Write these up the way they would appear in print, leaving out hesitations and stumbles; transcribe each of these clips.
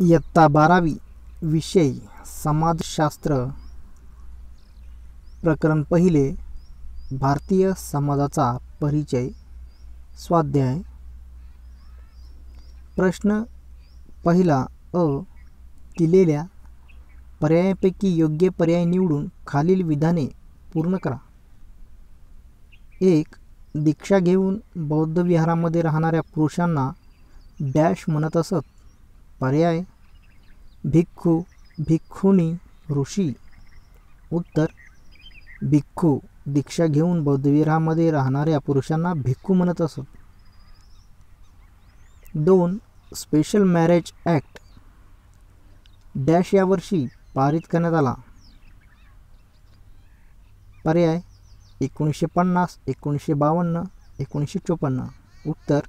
इयत्ता 12वी विषय समाजशास्त्र प्रकरण पहिले भारतीय समाजाचा परिचय स्वाध्याय प्रश्न पहिला अ दिलेल्या पर्यायांपैकी योग्य पर्याय निवडून खालील विधाने पूर्ण करा. 1. दीक्षा घेऊन बौद्ध विहारामध्ये राहणाऱ्या पुरुषांना डॅश म्हणत असत. पर्याय भिक्खू, भिक्खुनी, ऋषी. उत्तर भिक्खू. दीक्षा घेऊन बौद्ध विहारामध्ये राहणाऱ्या पुरुषांना भिक्खू म्हणत असत. 2. स्पेशल मॅरेज ॲक्ट डॅश या वर्षी पारित करण्यात आला. पर्याय 1950, 1952, 1954. उत्तर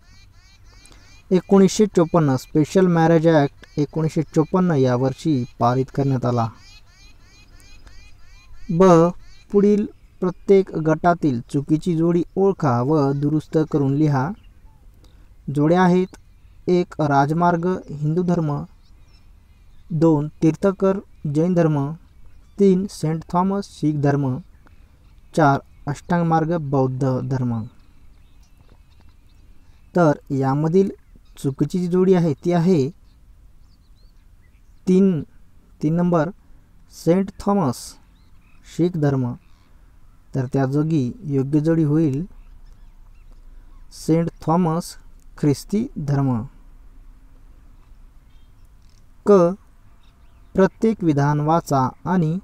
1954. स्पेशल मॅरेज ॲक्ट 1954 या वर्षी पारित करण्यात आला. ब. पुढील प्रत्येक गटातील चुकीची जोडी ओळखा व दुरुस्त करून लिहा. जोड्या आहेत. 1. राजमार्ग हिंदू धर्म. 2. तीर्थकर जैन धर्म. 3. सेंट थॉमस शीख धर्म. 4. अष्टांग मार्ग बौद्ध धर्म. तर यामधील चुकीची जी जोडी आहे ती आहे 3 नंबर सेंट थॉमस शीख धर्म. तर त्या जागी योग्य जोडी होईल सेंट थॉमस ख्रिस्ती धर्म. क. प्रत्येक विधान वाचा आणि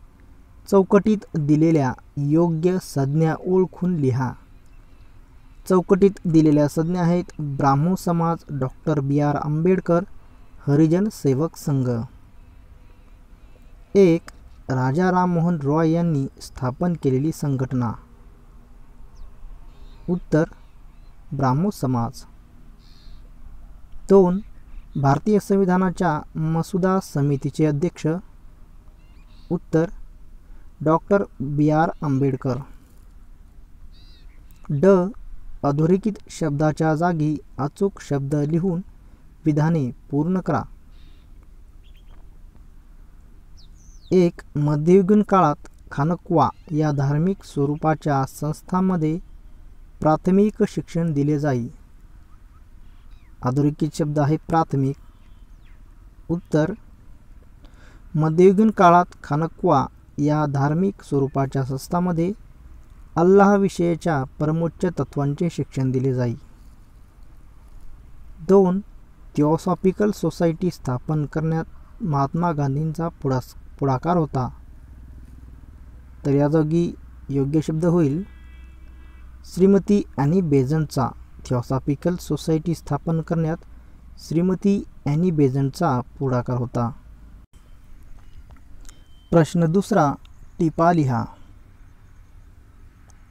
चौकटीत दिलेल्या योग्य संज्ञा ओळखून लिहा. चौकटीत दिलेल्या संज्ञा आहेत. ब्राह्मो समाज, डॉक्टर बी.आर. आंबेडकर, हरिजन सेवक संघ. 1. राजा राममोहन रॉय यांनी स्थापन केलेली संघटना. उत्तर ब्राह्मो समाज. 2. भारतीय संविधानाच्या मसुदा समितीचे अध्यक्ष. उत्तर डॉक्टर बी.आर. आंबेडकर. ड. अधोरेखित शब्दाच्या जागी अचूक शब्द लिहून विधाने पूर्ण करा. 1. मध्ययुगीन काळात खानक्वा या धार्मिक स्वरूपाच्या संस्थांमध्ये प्राथमिक शिक्षण दिले जाई. अधोरेखित शब्द आहे प्राथमिक. उत्तर मध्ययुगीन काळात खानक्वा या धार्मिक स्वरूपाच्या संस्थांमध्ये अल्लाहविषयीच्या परमोच्च तत्वांचे शिक्षण दिले जाई. 2. थिओसॉफिकल सोसायटी स्थापन करण्यात महात्मा गांधींचा पुढाकार होता. तर या जागी योग्य शब्द होईल श्रीमती ॲनी बेझंटचा. थिओसॉफिकल सोसायटी स्थापन करण्यात श्रीमती ॲनी बेझंटचा पुढाकार होता. प्रश्न दुसरा टिपा लिहा.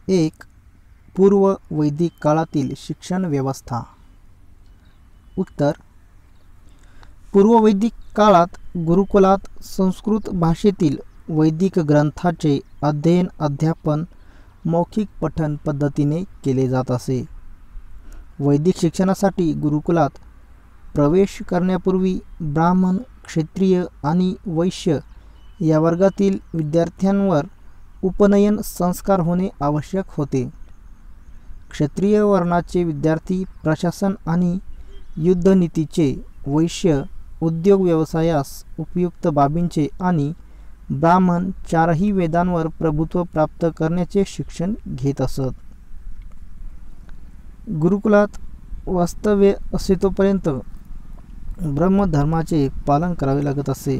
1. पूर्व वैदिक काळातील शिक्षण व्यवस्था. उत्तर पूर्व वैदिक काळात गुरुकुलात संस्कृत भाषेतील वैदिक ग्रंथाचे अध्ययन अध्यापन मौखिक पठण पद्धतीने केले जात असे. वैदिक शिक्षणासाठी गुरुकुलात प्रवेश करण्यापूर्वी ब्राह्मण, क्षत्रिय आणि वैश्य या वर्गातील विद्यार्थ्यांवर उपनयन संस्कार होणे आवश्यक होते. क्षत्रिय वर्णाचे विद्यार्थी प्रशासन आणि युद्धनीतीचे, वैश्य उद्योग व्यवसायास उपयुक्त बाबींचे आणि ब्राह्मण चारही वेदांवर प्रभुत्व प्राप्त करण्याचे शिक्षण घेत असत. गुरुकुलात वास्तव्य असे तोपर्यंत ब्रह्मधर्माचे पालन करावे लागत असे.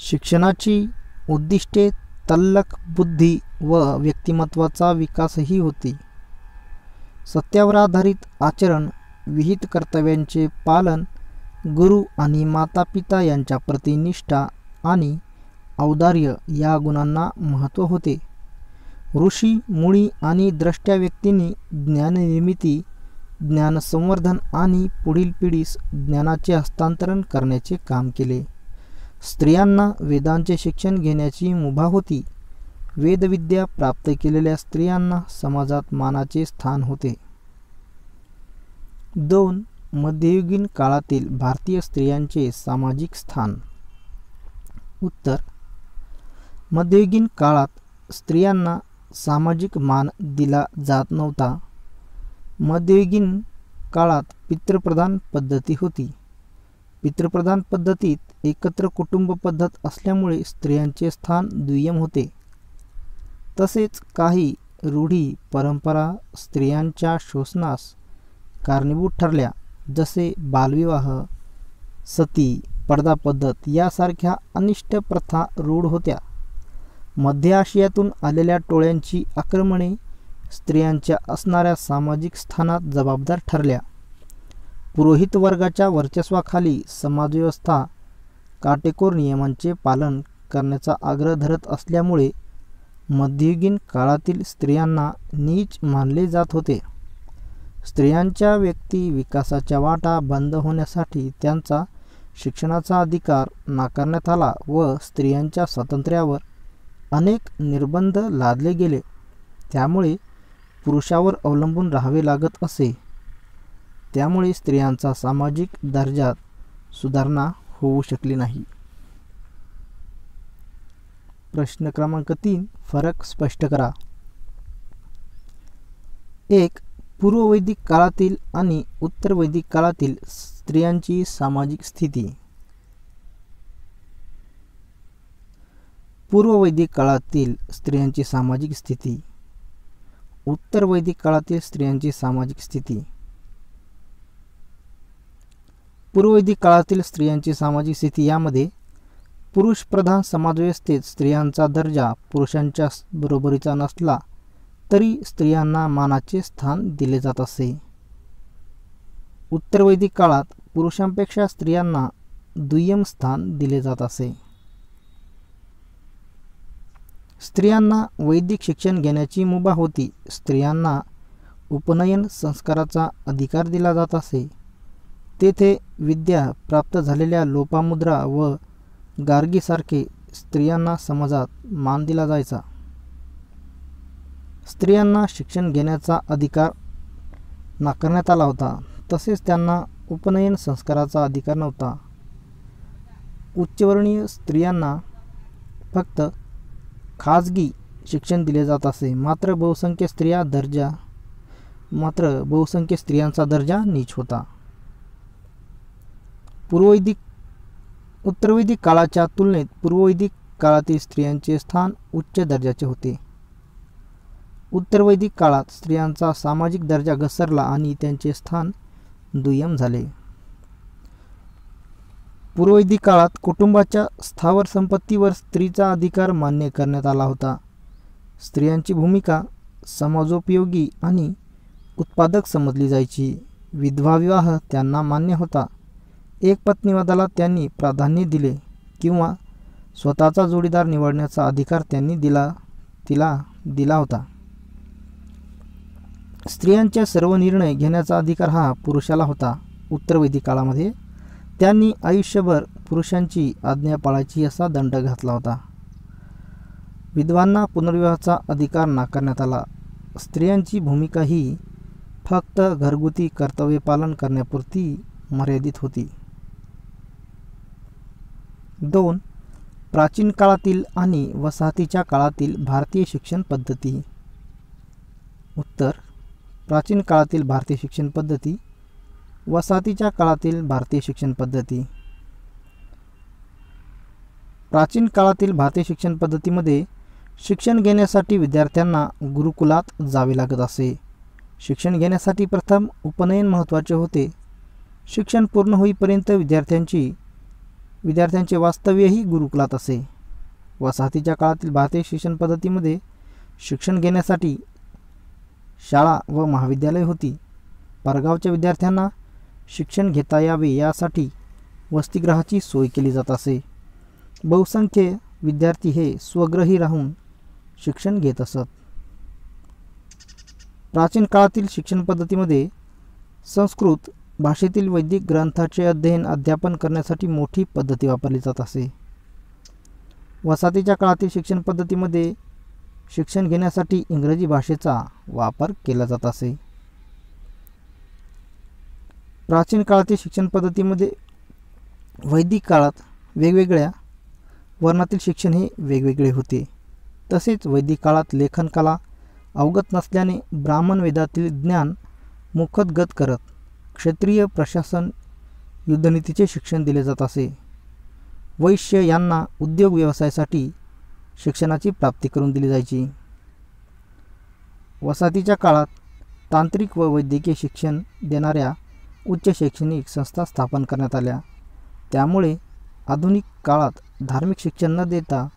शिक्षणाची उद्दिष्टे तल्लख बुद्धी व व्यक्तिमत्वाचा विकासही होती. सत्यावर आधारित आचरण, विहित कर्तव्यांचे पालन, गुरु आणि मातापिता यांच्या प्रति निष्ठा आणि औदार्य या गुणांना महत्त्व होते. ऋषी, मुनी आणि द्रष्ट्या व्यक्तींनी ज्ञाननिर्मिती, ज्ञानसंवर्धन आणि पुढील पिढीस ज्ञानाचे हस्तांतरण करण्याचे काम केले. स्त्रियांना वेदांचे शिक्षण घेण्याची मुभा होती. वेदविद्या प्राप्त केलेल्या स्त्रियांना समाजात मानाचे स्थान होते. 2. मध्ययुगीन काळातील भारतीय स्त्रियांचे सामाजिक स्थान. उत्तर: मध्ययुगीन काळात स्त्रियांना सामाजिक मान दिला जात नव्हता. मध्ययुगीन काळात पितृप्रधान पद्धती होती. पितृप्रधान पद्धतीत एकत्र कुटुंब पद्धत असल्यामुळे स्त्रियांचे स्थान दुय्यम होते. तसेच काही रूढी परंपरा स्त्रियांच्या शोषणास कारणीभूत ठरल्या, जसे बालविवाह, सती, पडदा पद्धत यासारख्या अनिष्ट प्रथा रूढ होत्या. मध्य आशियातून आलेल्या टोळ्यांची आक्रमणे स्त्रियांच्या असणाऱ्या सामाजिक स्थानात जबाबदार ठरल्या. पुरोहित वर्गाच्या वर्चस्वाखाली समाजव्यवस्था काटेकोर नियमांचे पालन करण्याचा आग्रह धरत असल्यामुळे मध्ययुगीन काळातील स्त्रियांना नीच मानले जात होते. स्त्रियांच्या व्यक्ती विकासाच्या वाटा बंद होण्यासाठी त्यांचा शिक्षणाचा अधिकार नाकारण्यात आला व स्त्रियांच्या स्वातंत्र्यावर अनेक निर्बंध लादले गेले. त्यामुळे पुरुषावर अवलंबून राहावे लागत असे. त्यामुळे स्त्रियांचा सामाजिक दर्जात सुधारणा होऊ शकली नाही. प्रश्न क्रमांक 3. फरक स्पष्ट करा. 1. पूर्ववैदिक काळातील आणि उत्तर वैदिक काळातील स्त्रियांची सामाजिक स्थिती. पूर्ववैदिक काळातील स्त्रियांची सामाजिक स्थिती. उत्तर वैदिक काळातील स्त्रियांची सामाजिक स्थिती. पूर्ववैदिक काळातील स्त्रियांची सामाजिक स्थिती यामध्ये पुरुषप्रधान समाजव्यवस्थेत स्त्रियांचा दर्जा पुरुषांच्या बरोबरीचा नसला तरी स्त्रियांना मानाचे स्थान दिले जात असे. उत्तर वैदिक काळात पुरुषांपेक्षा स्त्रियांना दुय्यम स्थान दिले जात असे. स्त्रियांना वैदिक शिक्षण घेण्याची मुभा होती. स्त्रियांना उपनयन संस्काराचा अधिकार दिला जात असे. तेथे विद्या प्राप्त झालेल्या लोपामुद्रा व गार्गीसारखे स्त्रियांना समाजात मान दिला जायचा. स्त्रियांना शिक्षण घेण्याचा अधिकार नाकारण्यात आला होता. तसेच त्यांना उपनयन संस्काराचा अधिकार नव्हता. उच्चवर्णीय स्त्रियांना फक्त खाजगी शिक्षण दिले जात असे. मात्र बहुसंख्य स्त्रियांचा दर्जा नीच होता. उत्तरवैदिक काळाच्या तुलनेत पूर्ववैदिक काळातील स्त्रियांचे स्थान उच्च दर्जाचे होते. उत्तरवैदिक काळात स्त्रियांचा सामाजिक दर्जा घसरला आणि त्यांचे स्थान दुय्यम झाले. पूर्ववैदिक काळात कुटुंबाच्या स्थावर संपत्तीवर स्त्रीचा अधिकार मान्य करण्यात आला होता. स्त्रियांची भूमिका समाजोपयोगी आणि उत्पादक समजली जायची. विधवा विवाह त्यांना मान्य होता. एकपत्नीवादाला त्यांनी प्राधान्य दिले किंवा स्वतःचा जोडीदार निवडण्याचा अधिकार त्यांनी दिला होता. स्त्रियांच्या सर्व निर्णय घेण्याचा अधिकार हा पुरुषाला होता. उत्तरवैदिक काळामध्ये त्यांनी आयुष्यभर पुरुषांची आज्ञा पाळायची असा दंड घातला होता. विधवांना पुनर्विवाहाचा अधिकार नाकारण्यात आला. स्त्रियांची भूमिका ही फक्त घरगुती कर्तव्य पालन करण्यापुरती मर्यादित होती. 2. प्राचीन काळातील आणि वसाहतीच्या काळातील भारतीय शिक्षण पद्धती. उत्तर: प्राचीन काळातील भारतीय शिक्षण पद्धती. वसाहतीच्या काळातील भारतीय शिक्षण पद्धती. प्राचीन काळातील भारतीय शिक्षण पद्धतीमध्ये शिक्षण घेण्यासाठी विद्यार्थ्यांना गुरुकुलात जावे लागत असे. शिक्षण घेण्यासाठी प्रथम उपनयन महत्त्वाचे होते. शिक्षण पूर्ण होईपर्यंत विद्यार्थ्यांचे वास्तव्यही गुरुकुलात असे. वसाहतीच्या काळातील भारतीय शिक्षण पद्धतीमध्ये शिक्षण घेण्यासाठी शाळा व महाविद्यालय होती. परगावच्या विद्यार्थ्यांना शिक्षण घेता यावे यासाठी वसतिगृहाची सोय केली जात असे. बहुसंख्य विद्यार्थी हे स्वगृही राहून शिक्षण घेत असत. प्राचीन काळातील शिक्षण पद्धतीमध्ये संस्कृत भाषेतील वैदिक ग्रंथाचे अध्यापन करण्यासाठी मोठी पद्धती वापरली जात असे. वसाहतीच्या काळातील शिक्षण पद्धतीमध्ये शिक्षण घेण्यासाठी इंग्रजी भाषेचा वापर केला जात असे. प्राचीन काळातील शिक्षण पद्धतीमध्ये वैदिक काळात वेगवेगळ्या वर्णातील शिक्षण हे वेगवेगळे होते. तसेच वैदिक काळात लेखनकला अवगत नसल्याने ब्राह्मण वेदातील ज्ञान मुखतगत करत क्षत्रिय प्रशासन युद्धनीतीचे शिक्षण दिले जात असे. वैश्य यांना उद्योग व्यवसायासाठी शिक्षणाची प्राप्ती करून दिली जायची. वसाहतीच्या काळात तांत्रिक व वैद्यकीय शिक्षण देणाऱ्या उच्च शैक्षणिक संस्था स्थापन करण्यात आल्या. त्यामुळे आधुनिक काळात धार्मिक शिक्षण न देता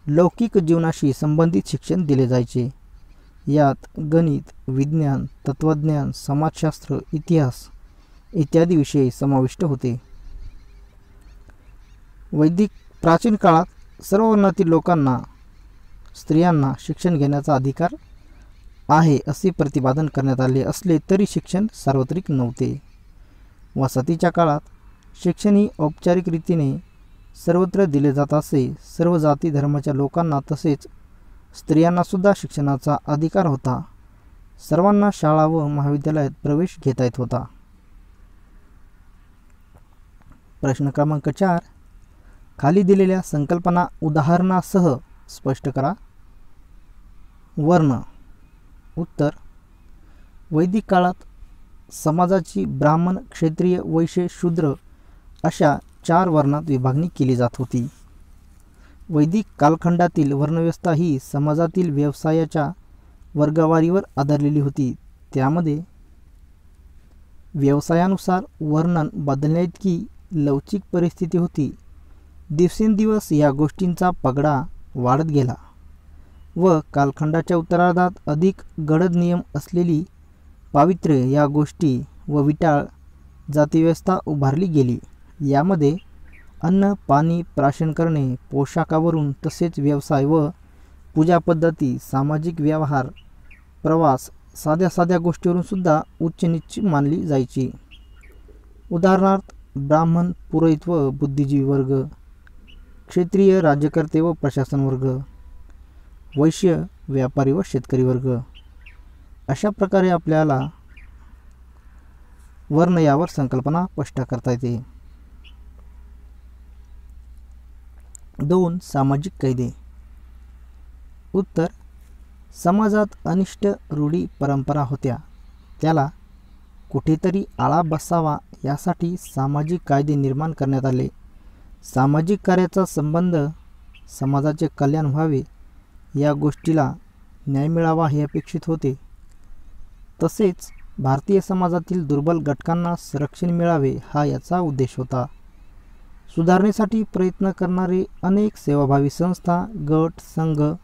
लौकिक जीवनाशी संबंधित शिक्षण दिले जायचे. यात गणित, विज्ञान, तत्त्वज्ञान, समाजशास्त्र, इतिहास इत्यादी विषय समाविष्ट होते. वैदिक प्राचीन काळात सर्व वर्णातील लोकांना, स्त्रियांना शिक्षण घेण्याचा अधिकार आहे असे प्रतिपादन करण्यात आले असले तरी शिक्षण सार्वत्रिक नव्हते. वसाहतीच्या काळात शिक्षण ही औपचारिक रीतीने सर्वत्र दिले जात असे. सर्व जाती धर्माच्या लोकांना तसेच स्त्रियांनासुद्धा शिक्षणाचा अधिकार होता. सर्वांना शाळा व महाविद्यालयात प्रवेश घेता येत होता. प्रश्न क्रमांक 4. खाली दिलेल्या संकल्पना उदाहरणासह स्पष्ट करा. वर्ण. उत्तर. वैदिक काळात समाजाची ब्राह्मण, क्षत्रिय, वैश्य, शूद्र अशा 4 वर्णात विभागणी केली जात होती. वैदिक कालखंडातील वर्णव्यवस्था ही समाजातील व्यवसायाच्या वर्गवारीवर आधारलेली होती. त्यामध्ये व्यवसायानुसार वर्णन बदलण्याइतकी लवचिक परिस्थिती होती. दिवसेंदिवस या गोष्टींचा पगडा वाढत गेला व कालखंडाच्या उत्तरार्धात अधिक गडद नियम असलेली पावित्र्य या गोष्टी व विटाळ जातीव्यवस्था उभारली गेली. यामध्ये अन्न, पाणी, प्राशन करणे, पोशाखावरून तसेच व्यवसाय व पूजा पद्धती, सामाजिक व्यवहार, प्रवास, साध्या साध्या गोष्टीवरून सुद्धा उच्च नीच मानली जायची. उदाहरणार्थ ब्राह्मण पुरोहित व बुद्धिजीवी वर्ग, क्षत्रिय राज्यकर्ते व प्रशासन वर्ग, वैश्य व्यापारी व शेतकरी वर्ग. अशा प्रकारे आपल्याला वर्ण यावर संकल्पना स्पष्ट करता येते. 2. सामाजिक कायदे. उत्तर. समाजात अनिष्ट रूढी परंपरा होत्या. त्याला कुठेतरी आळा बसावा यासाठी सामाजिक कायदे निर्माण करण्यात आले. सामाजिक कार्याचा संबंध समाजाचे कल्याण व्हावे या गोष्टीला न्याय मिळावा हे अपेक्षित होते. तसेच भारतीय समाजातील दुर्बल घटकांना संरक्षण मिळावे हा याचा उद्देश होता. सुधारणेसाठी प्रयत्न करणारे अनेक सेवाभावी संस्था, गट, संघ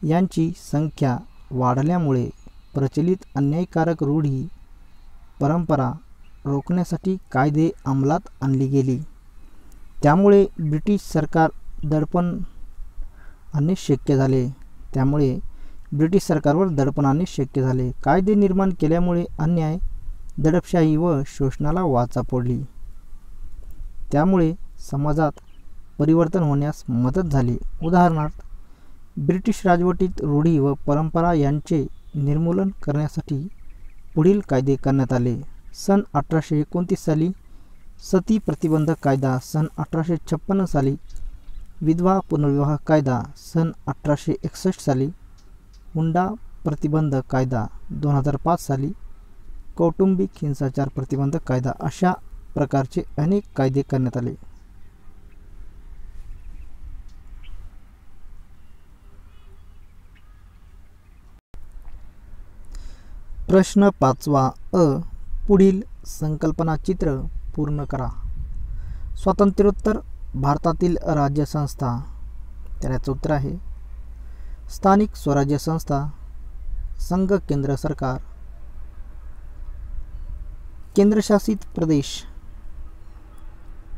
यांची संख्या वाढल्यामुळे प्रचलित अन्यायकारक रूढी परंपरा रोखण्यासाठी कायदे अंमलात आणली गेली. त्यामुळे ब्रिटिश सरकार दडपण आणणे शक्य झाले. कायदे निर्माण केल्यामुळे अन्याय, दडपशाही व शोषणाला वाचा फोडली. त्यामुळे समाजात परिवर्तन होण्यास मदत झाली. उदाहरणार्थ ब्रिटिश राजवटीत रूढी व परंपरा यांचे निर्मूलन करण्यासाठी पुढील कायदे करण्यात आले. सन 1829 साली सती प्रतिबंधक कायदा, सन 1856 साली विधवा पुनर्विवाह कायदा, सन 1861 साली हुंडा प्रतिबंधक कायदा, 2005 साली कौटुंबिक हिंसाचार प्रतिबंधक कायदा अशा प्रकारचे अनेक कायदे करण्यात आले. प्रश्न 5 अ. पुढील संकल्पना चित्र पूर्ण करा. स्वातंत्र्योत्तर भारतातील राज्य संस्था. तर याचं उत्तर आहे स्थानिक स्वराज्य संस्था, संघ, केंद्र सरकार, केंद्रशासित प्रदेश,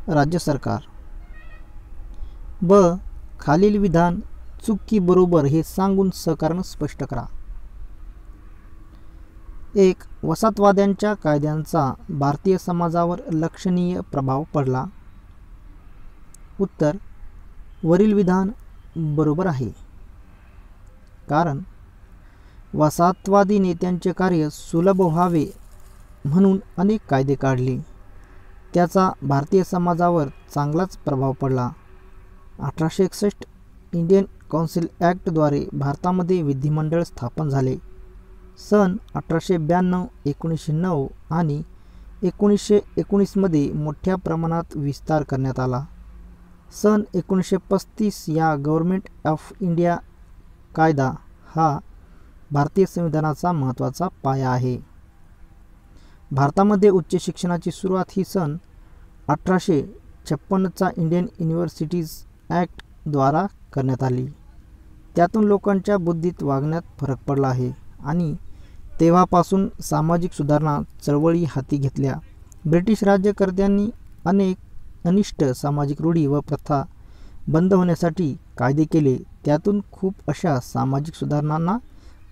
राज्य सरकार. ब. खालील विधान चूक की बरोबर हे सांगून सहकार्य स्पष्ट करा. 1. वसाहतवाद्यांच्या कायद्यांचा भारतीय समाजावर लक्षणीय प्रभाव पडला. उत्तर. वरील विधान बरोबर आहे. कारण वसाहतवादी नेत्यांचे कार्य सुलभ व्हावे म्हणून अनेक कायदे काढले. त्याचा भारतीय समाजावर चांगलाच प्रभाव पडला. 1861 इंडियन काउन्सिल ॲक्टद्वारे भारतामध्ये विधिमंडळ स्थापन झाले. सन 1892, 1909 आणि 1919 मध्ये मोठ्या प्रमाणात विस्तार करण्यात आला. सन 1935 या गव्हर्नमेंट ऑफ इंडिया कायदा हा भारतीय संविधानाचा महत्त्वाचा पाया आहे. भारतामध्ये उच्च शिक्षणाची सुरुवात ही सन 1856चा इंडियन युनिव्हर्सिटीज ॲक्ट द्वारा करण्यात आली. त्यातून लोकांच्या बुद्धीत वागण्यात फरक पडला आहे आणि तेव्हापासून सामाजिक सुधारणा चळवळी हाती घेतल्या. ब्रिटिश राज्यकर्त्यांनी अनेक अनिष्ट सामाजिक रूढी व प्रथा बंद होण्यासाठी कायदे केले. त्यातून खूप अशा सामाजिक सुधारणांना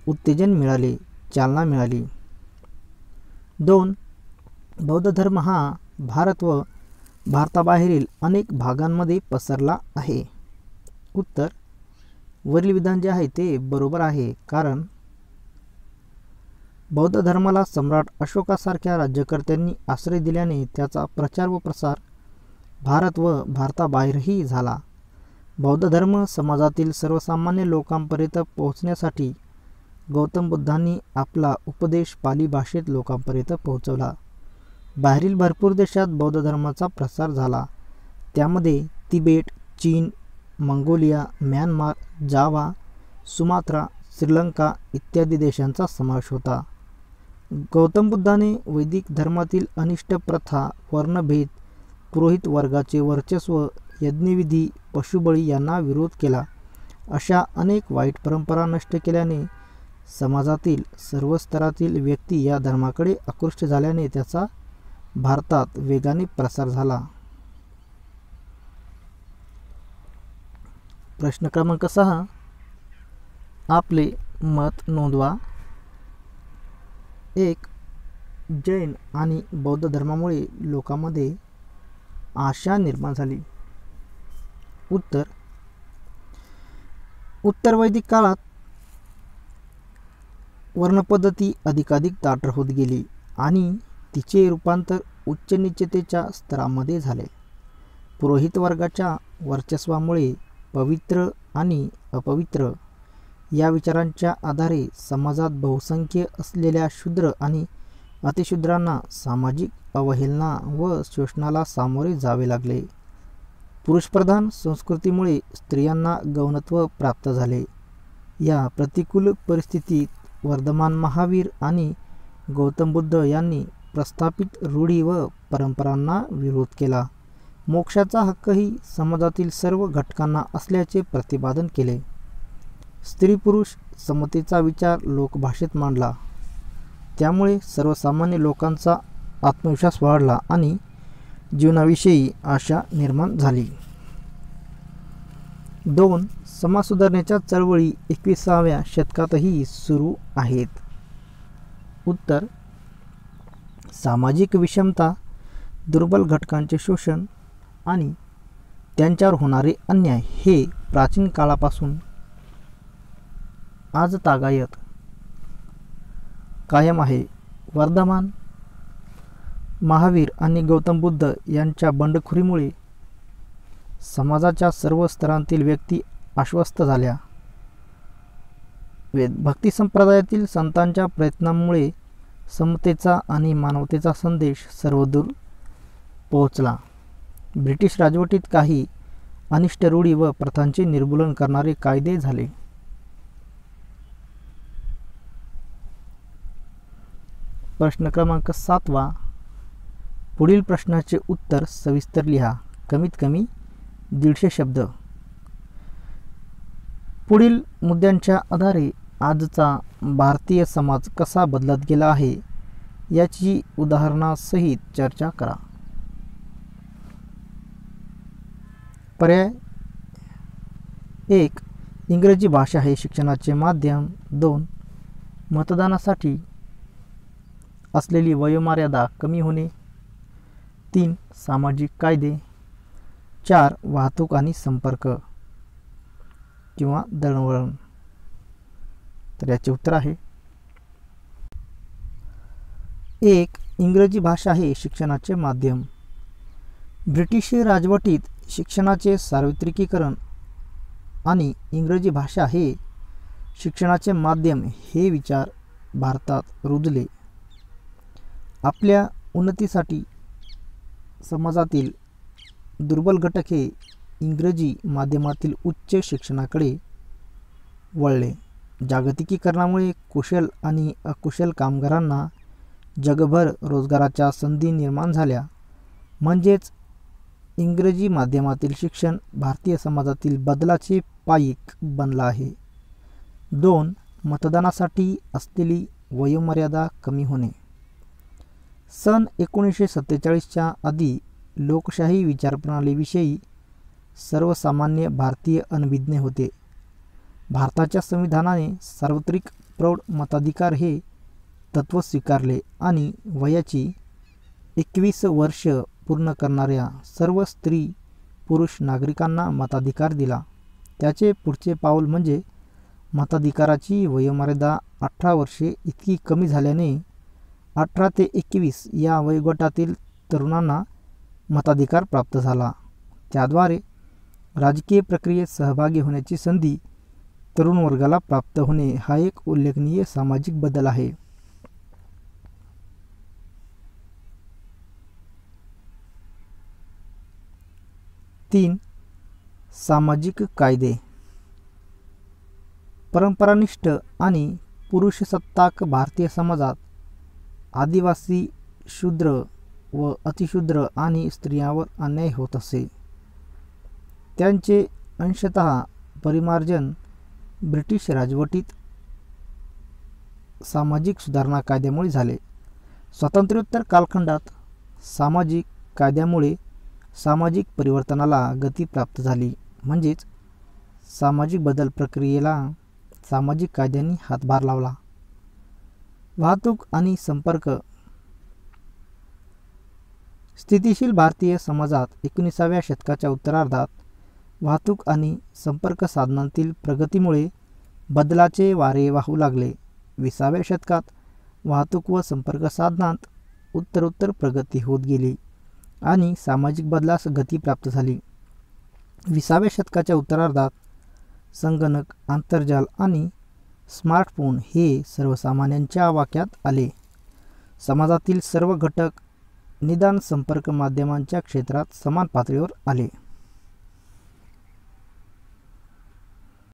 उत्तेजन मिळाले, चालना मिळाली. 2. बौद्ध धर्म हा भारत व भारताबाहेरील अनेक भागांमध्ये पसरला आहे. उत्तर, वरील विधान जे आहे ते बरोबर आहे, कारण बौद्ध धर्माला सम्राट अशोकासारख्या राज्यकर्त्यांनी आश्रय दिल्याने त्याचा प्रचार व प्रसार भारत व भारताबाहेरही झाला. बौद्ध धर्म समाजातील सर्वसामान्य लोकांपर्यंत पोहोचण्यासाठी गौतम बुद्धांनी आपला उपदेश पाली भाषेत लोकांपर्यंत पोहोचवला. बाहेरील भरपूर देशात बौद्ध धर्माचा प्रसार झाला. त्यामध्ये तिबेट, चीन, मंगोलिया, म्यानमार, जावा, सुमात्रा, श्रीलंका इत्यादी देशांचा समावेश होता. गौतम बुद्धाने वैदिक धर्मातील अनिष्ट प्रथा, वर्णभेद, पुरोहित वर्गाचे वर्चस्व, यज्ञविधी, पशुबळी यांना विरोध केला. अशा अनेक वाईट परंपरा नष्ट केल्याने समाजातील सर्व स्तरातील व्यक्ती या धर्माकडे आकृष्ट झाल्याने त्याचा भारतात वेगाने प्रसार झाला. प्रश्न क्रमांक 6. आपले मत नोंदवा. 1. जैन आणि बौद्ध धर्मामुळे लोकांमध्ये आशा निर्माण झाली. उत्तर, उत्तर वैदिक काळात वर्णपद्धती अधिकाधिक ताठर होत गेली आणि तिचे रूपांतर उच्च नीचतेच्या स्तरामध्ये झाले. पुरोहित वर्गाच्या वर्चस्वामुळे पवित्र आणि अपवित्र या विचारांच्या आधारे समाजात बहुसंख्य असलेल्या शूद्र आणि अतिशूद्रांना सामाजिक अवहेलना व शोषणाला सामोरे जावे लागले. पुरुषप्रधान संस्कृतीमुळे स्त्रियांना गौणत्व प्राप्त झाले. या प्रतिकूल परिस्थितीत वर्धमान महावीर आणि गौतम बुद्ध यांनी प्रस्थापित रूढी व परंपरांना विरोध केला. मोक्षाचा हक्कही समाजातील सर्व घटकांना असल्याचे प्रतिपादन केले. स्त्री पुरुष समतेचा विचार लोकभाषेत मांडला. त्यामुळे सर्वसामान्य लोकांचा आत्मविश्वास वाढला आणि जीवनाविषयी आशा निर्माण झाली. 2. समाज सुधारणेच्या चळवळी 21व्या शतकातही सुरू आहेत. उत्तर, सामाजिक विषमता, दुर्बल घटकांचे शोषण आणि त्यांच्यावर होणारे अन्याय हे प्राचीन काळापासून आजतागायत कायम आहे. वर्धमान महावीर आणि गौतम बुद्ध यांच्या बंडखोरीमुळे समाजाच्या सर्व स्तरांतील व्यक्ती आश्वस्त झाल्या. भक्ती संप्रदायातील संतांच्या प्रयत्नांमुळे समतेचा आणि मानवतेचा संदेश सर्वदूर पोहोचला. ब्रिटिश राजवटीत काही अनिष्ट रूढी व प्रथांचे निर्मूलन करणारे कायदे झाले. प्रश्न क्रमांक 7. पुढील प्रश्नाचे उत्तर सविस्तर लिहा. कमीत कमी 150 शब्द. पुढील मुद्द्यांच्या आधारे आजचा भारतीय समाज कसा बदलत गेला आहे याची उदाहरणासहित चर्चा करा. पर्याय 1. इंग्रजी भाषा हे शिक्षणाचे माध्यम. 2. मतदानासाठी असलेली वयोमर्यादा कमी होणे. 3. सामाजिक कायदे. 4. वाहतूक आणि संपर्क किंवा दळणवळण. तर याचे उत्तर आहे 1. इंग्रजी भाषा हे शिक्षणाचे माध्यम. ब्रिटिश राजवटीत शिक्षणाचे सार्वत्रिकीकरण आणि इंग्रजी भाषा हे शिक्षणाचे माध्यम हे विचार भारतात रुजले. आपल्या उन्नतीसाठी समाजातील दुर्बल घटक हे इंग्रजी माध्यमातील उच्च शिक्षणाकडे वळले. जागतिकीकरणामुळे कुशल आणि अकुशल कामगारांना जगभर रोजगाराच्या संधी निर्माण झाल्या. म्हणजेच इंग्रजी माध्यमातील शिक्षण भारतीय समाजातील बदलाचे पाईक बनला आहे. 2. मतदानासाठी असलेली वयोमर्यादा कमी होणे. सन 1947च्या आधी लोकशाही विचारप्रणालीविषयी सर्वसामान्य भारतीय अनभिज्ञ होते. भारताच्या संविधानाने सार्वत्रिक प्रौढ मताधिकार हे तत्त्व स्वीकारले आणि वयाची 21 वर्ष पूर्ण करणाऱ्या सर्व स्त्री पुरुष नागरिकांना मताधिकार दिला. त्याचे पुढचे पाऊल म्हणजे मताधिकाराची वयोमर्यादा 18 वर्षे इतकी कमी झाल्याने 18 ते 21 या वयोगटातील तरुणांना मताधिकार प्राप्त झाला. त्याद्वारे राजकीय प्रक्रियेत सहभागी होण्याची संधी तरुण वर्गाला प्राप्त होणे हा एक उल्लेखनीय सामाजिक बदल आहे. 3. सामाजिक कायदे. परंपरानिष्ठ आणि पुरुषसत्ताक भारतीय समाजात आदिवासी, शूद्र व अतिशूद्र आणि स्त्रियांवर अन्याय होत असे. त्यांचे अंशतः परिमार्जन ब्रिटिश राजवटीत सामाजिक सुधारणा कायद्यामुळे झाले. स्वातंत्र्योत्तर कालखंडात सामाजिक कायद्यामुळे सामाजिक परिवर्तनाला गती प्राप्त झाली. म्हणजेच सामाजिक बदल प्रक्रियेला सामाजिक कायद्यांनी हातभार लावला. वाहतूक आणि संपर्क. स्थितिशील भारतीय समाजात 19व्या शतकाच्या उत्तरार्धात वाहतूक आणि संपर्क साधनांतील प्रगतीमुळे बदलाचे वारे वाहू लागले. 20व्या शतकात वाहतूक व संपर्क साधनांत उत्तरोत्तर प्रगती होत गेली आणि सामाजिक बदलास गती प्राप्त झाली. 20व्या शतकाच्या उत्तरार्धात संगणक, आंतरजाल आणि स्मार्टफोन हे सर्वसामान्यांच्या वाक्यात आले. समाजातील सर्व घटक निदान संपर्क माध्यमांच्या क्षेत्रात समान पातळीवर आले.